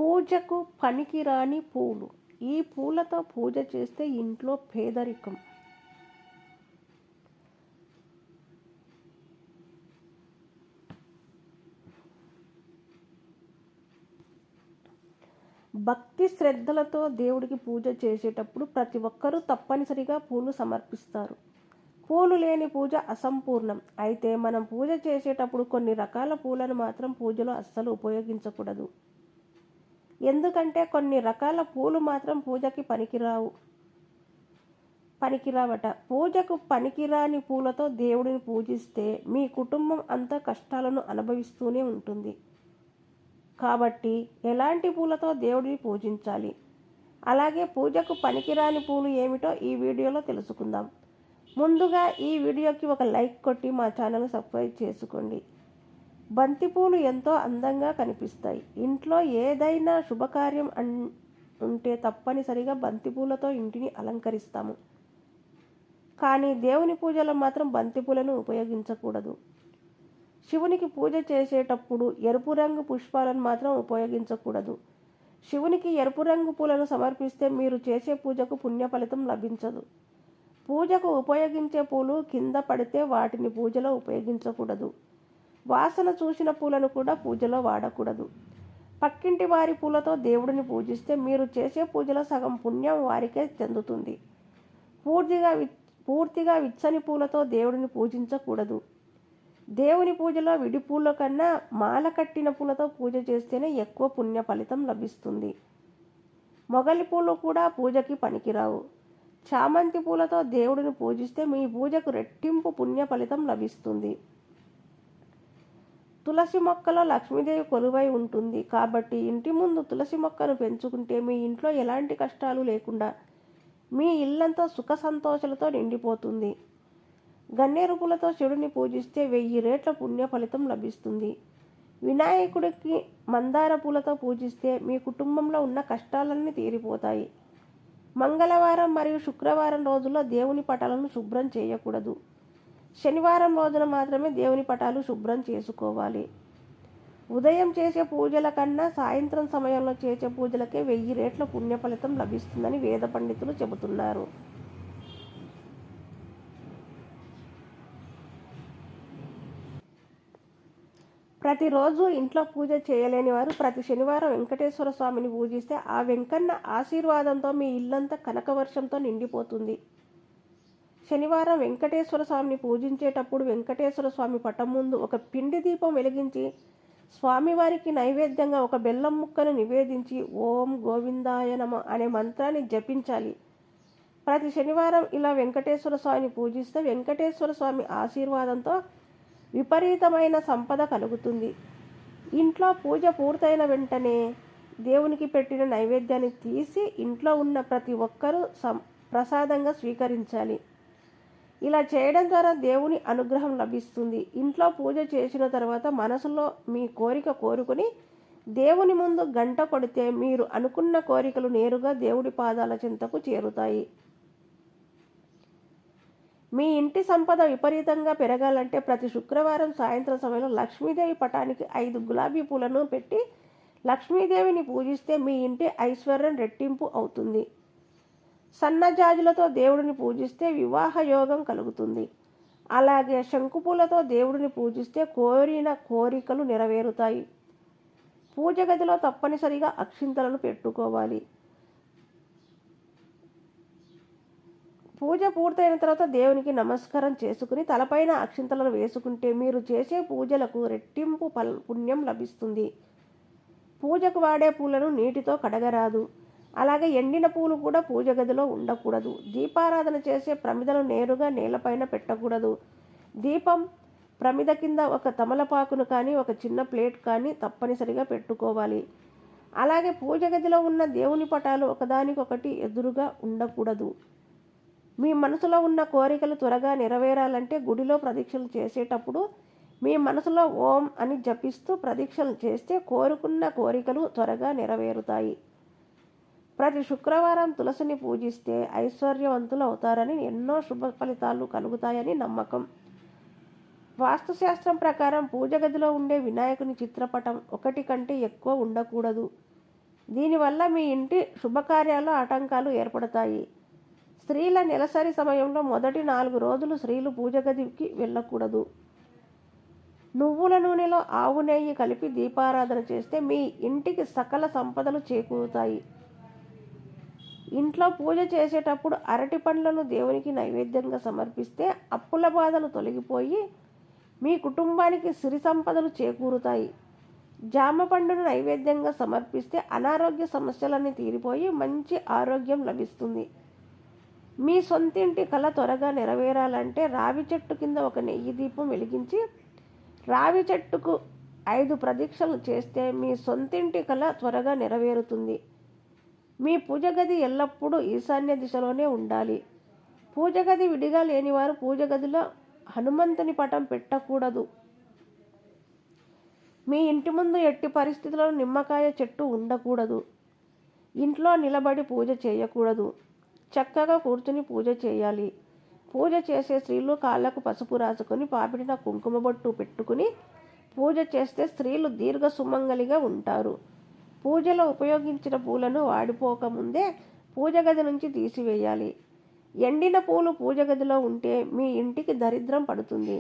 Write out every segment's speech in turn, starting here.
పూజకు పనికిరాని పూలు. ఈ పూలతో పూజ చేస్తే ఇంట్లో పేదరికం. భక్తి శ్రద్ధలతో దేవుడికి పూజ చేసేటప్పుడు ప్రతి ఒక్కరూ తప్పనిసరిగా పూలు సమర్పిస్తారు. పూలు లేని పూజ అసంపూర్ణం. అయితే మనం పూజ చేసేటప్పుడు కొన్ని రకాల పూలను మాత్రం పూజలో అస్సలు ఉపయోగించకూడదు. ఎందుకంటే కొన్ని రకాల పూలు మాత్రం పూజకి పనికిరావట. పూజకు పనికిరాని పూలతో దేవుడిని పూజిస్తే మీ కుటుంబం అంతా కష్టాలను అనుభవిస్తూనే ఉంటుంది. కాబట్టి ఎలాంటి పూలతో దేవుడిని పూజించాలి, అలాగే పూజకు పనికిరాని పూలు ఏమిటో ఈ వీడియోలో తెలుసుకుందాం. ముందుగా ఈ వీడియోకి ఒక లైక్ కొట్టి మా ఛానల్ సబ్స్క్రైబ్ చేసుకోండి. బంతిపూలు ఎంతో అందంగా కనిపిస్తాయి. ఇంట్లో ఏదైనా శుభకార్యం ఉంటే తప్పనిసరిగా బంతిపూలతో ఇంటిని అలంకరిస్తాము. కానీ దేవుని పూజలో మాత్రం బంతిపూలను ఉపయోగించకూడదు. శివునికి పూజ చేసేటప్పుడు ఎరుపు రంగు పుష్పాలను మాత్రం ఉపయోగించకూడదు. శివునికి ఎరుపు రంగు పూలను సమర్పిస్తే మీరు చేసే పూజకు పుణ్య ఫలితం లభించదు. పూజకు ఉపయోగించే పూలు కింద పడితే వాటిని పూజలో ఉపయోగించకూడదు. వాసన చూసిన పూలను కూడా పూజలో వాడకూడదు. పక్కింటి వారి పూలతో దేవుడిని పూజిస్తే మీరు చేసే పూజలో సగం పుణ్యం వారికే చెందుతుంది. పూర్తిగా విచ్చని పూలతో దేవుడిని పూజించకూడదు. దేవుని పూజలో విడి పూల కన్నా మాల కట్టిన పూలతో పూజ చేస్తేనే ఎక్కువ పుణ్య ఫలితం లభిస్తుంది. మొగలి పూలు కూడా పూజకి పనికిరావు. చామంతి పూలతో దేవుడిని పూజిస్తే మీ పూజకు రెట్టింపు పుణ్య ఫలితం లభిస్తుంది. తులసి మొక్కలో లక్ష్మీదేవి కొలువై ఉంటుంది. కాబట్టి ఇంటి ముందు తులసి మొక్కను పెంచుకుంటే మీ ఇంట్లో ఎలాంటి కష్టాలు లేకుండా మీ ఇల్లంతా సుఖ సంతోషాలతో నిండిపోతుంది. గన్నేరు పూలతో శివుడిని పూజిస్తే 1000 రెట్ల పుణ్య ఫలితం లభిస్తుంది. వినాయకుడికి మందార పూలతో పూజిస్తే మీ కుటుంబంలో ఉన్న కష్టాలన్నీ తీరిపోతాయి. మంగళవారం మరియు శుక్రవారం రోజుల్లో దేవుని పటాలను శుభ్రం చేయకూడదు. శనివారం రోజున మాత్రమే దేవుని పటాలు శుభ్రం చేసుకోవాలి. ఉదయం చేసే పూజల కన్నా సాయంత్రం సమయంలో చేసే పూజలకే 1000 రెట్ల పుణ్య ఫలితం లభిస్తుందని వేద పండితులు చెబుతున్నారు. ప్రతిరోజు ఇంట్లో పూజ చేయలేని వారు ప్రతి శనివారం వెంకటేశ్వర స్వామిని పూజిస్తే ఆ వెంకన్న ఆశీర్వాదంతో మీ ఇల్లంతా కనకవర్షంతో నిండిపోతుంది. శనివారం వెంకటేశ్వర స్వామిని పూజించేటప్పుడు వెంకటేశ్వర స్వామి పటం ముందు ఒక పిండి దీపం వెలిగించి స్వామివారికి నైవేద్యంగా ఒక బెల్లం ముక్కను నివేదించి ఓం గోవిందాయ నమః అనే మంత్రాన్ని జపించాలి. ప్రతి శనివారం ఇలా వెంకటేశ్వర స్వామిని పూజిస్తే వెంకటేశ్వర స్వామి ఆశీర్వాదంతో విపరీతమైన సంపద కలుగుతుంది. ఇంట్లో పూజ పూర్తయిన వెంటనే దేవునికి పెట్టిన నైవేద్యాన్ని తీసి ఇంట్లో ఉన్న ప్రతి ఒక్కరూ ప్రసాదంగా స్వీకరించాలి. ఇలా చేయడం ద్వారా దేవుని అనుగ్రహం లభిస్తుంది. ఇంట్లో పూజ చేసిన తర్వాత మనసులో మీ కోరిక కోరుకుని దేవుని ముందు గంట కొడితే మీరు అనుకున్న కోరికలు నేరుగా దేవుడి పాదాల చెంతకు చేరుతాయి. మీ ఇంటి సంపద విపరీతంగా పెరగాలంటే ప్రతి శుక్రవారం సాయంత్రం సమయంలో లక్ష్మీదేవి పటానికి 5 గులాబీ పూలను పెట్టి లక్ష్మీదేవిని పూజిస్తే మీ ఇంటి ఐశ్వర్యం రెట్టింపు అవుతుంది. సన్నజాజులతో దేవుడిని పూజిస్తే వివాహ యోగం కలుగుతుంది. అలాగే శంకుపూలతో దేవుడిని పూజిస్తే కోరిన కోరికలు నెరవేరుతాయి. పూజ గదిలో తప్పనిసరిగా అక్షింతలను పెట్టుకోవాలి. పూజ పూర్తయిన తర్వాత దేవునికి నమస్కారం చేసుకుని తలపైన అక్షింతలను వేసుకుంటే మీరు చేసే పూజలకు రెట్టింపు పుణ్యం లభిస్తుంది. పూజకు వాడే పూలను నీటితో కడగరాదు. అలాగే ఎండిన పూలు కూడా పూజ గదిలో ఉండకూడదు. దీపారాధన చేసే ప్రమిదను నేరుగా నేలపైన పెట్టకూడదు. దీపం ప్రమిద కింద ఒక తమలపాకును కానీ ఒక చిన్న ప్లేట్ కానీ తప్పనిసరిగా పెట్టుకోవాలి. అలాగే పూజ గదిలో ఉన్న దేవుని పటాలు ఒకదానికొకటి ఎదురుగా ఉండకూడదు. మీ మనసులో ఉన్న కోరికలు త్వరగా నెరవేరాలంటే గుడిలో ప్రదక్షిణలు చేసేటప్పుడు మీ మనసులో ఓం అని జపిస్తూ ప్రదక్షిణలు చేస్తే కోరుకున్న కోరికలు త్వరగా నెరవేరుతాయి. ప్రతి శుక్రవారం తులసిని పూజిస్తే ఐశ్వర్యవంతులు అవుతారని, ఎన్నో శుభ ఫలితాలు కలుగుతాయని నమ్మకం. వాస్తుశాస్త్రం ప్రకారం పూజ గదిలో ఉండే వినాయకుని చిత్రపటం 1 కంటే ఎక్కువ ఉండకూడదు. దీనివల్ల మీ ఇంటి శుభకార్యాల్లో ఆటంకాలు ఏర్పడతాయి. స్త్రీల నెలసరి సమయంలో మొదటి 4 రోజులు స్త్రీలు పూజ గదికి వెళ్ళకూడదు. నువ్వుల నూనెలో ఆవు నెయ్యి కలిపి దీపారాధన చేస్తే మీ ఇంటికి సకల సంపదలు చేకూరుతాయి. ఇంట్లో పూజ చేసేటప్పుడు అరటి పండ్లను దేవునికి నైవేద్యంగా సమర్పిస్తే అప్పుల బాధలు తొలగిపోయి మీ కుటుంబానికి సిరి సంపదలు చేకూరుతాయి. జామ పండును నైవేద్యంగా సమర్పిస్తే అనారోగ్య సమస్యలన్నీ తీరిపోయి మంచి ఆరోగ్యం లభిస్తుంది. మీ సొంతింటి కల త్వరగా నెరవేరాలంటే రావి చెట్టు కింద ఒక నెయ్యి దీపం వెలిగించి రావి చెట్టుకు 5 ప్రదక్షిణలు చేస్తే మీ సొంతింటి కల త్వరగా నెరవేరుతుంది. మీ పూజ గది ఎల్లప్పుడూ ఈశాన్య దిశలోనే ఉండాలి. పూజ గది విడిగా లేనివారు పూజ గదిలో హనుమంతుని పటం పెట్టకూడదు. మీ ఇంటి ముందు ఎట్టి పరిస్థితుల్లో నిమ్మకాయ చెట్టు ఉండకూడదు. ఇంట్లో నిలబడి పూజ చేయకూడదు. చక్కగా కూర్చుని పూజ చేయాలి. పూజ చేసే స్త్రీలు కాళ్ళకు పసుపు రాసుకొని పాపిడిన కుంకుమ బొట్టు పెట్టుకుని పూజ చేస్తే స్త్రీలు దీర్ఘ సుమంగలిగా ఉంటారు. పూజలో ఉపయోగించిన పూలను వాడిపోకముందే పూజ గది నుంచి తీసివేయాలి. ఎండిన పూలు పూజ గదిలో ఉంటే మీ ఇంటికి దరిద్రం పడుతుంది.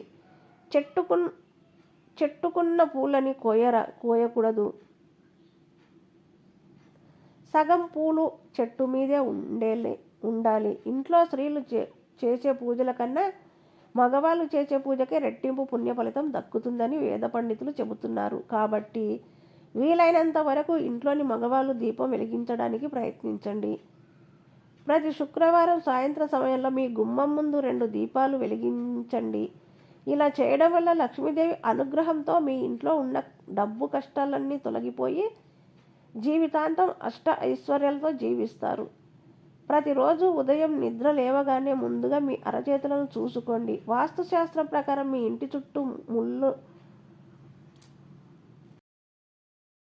చెట్టుకున్న పూలని కోయకూడదు. సగం పూలు చెట్టు మీదే ఉండాలి. ఇంట్లో స్త్రీలు చేసే పూజల కన్నా మగవాళ్ళు చేసే పూజకే రెట్టింపు పుణ్య ఫలితం దక్కుతుందని వేద పండితులు చెబుతున్నారు. కాబట్టి వీలైనంత వరకు ఇంట్లోని మగవాళ్ళు దీపం వెలిగించడానికి ప్రయత్నించండి. ప్రతి శుక్రవారం సాయంత్రం సమయంలో మీ గుమ్మం ముందు 2 దీపాలు వెలిగించండి. ఇలా చేయడం వల్ల లక్ష్మీదేవి అనుగ్రహంతో మీ ఇంట్లో ఉన్న డబ్బు కష్టాలన్నీ తొలగిపోయి జీవితాంతం అష్ట ఐశ్వర్యాలతో జీవిస్తారు. ప్రతిరోజు ఉదయం నిద్ర లేవగానే ముందుగా మీ అరచేతులను చూసుకోండి. వాస్తుశాస్త్రం ప్రకారం మీ ఇంటి చుట్టూ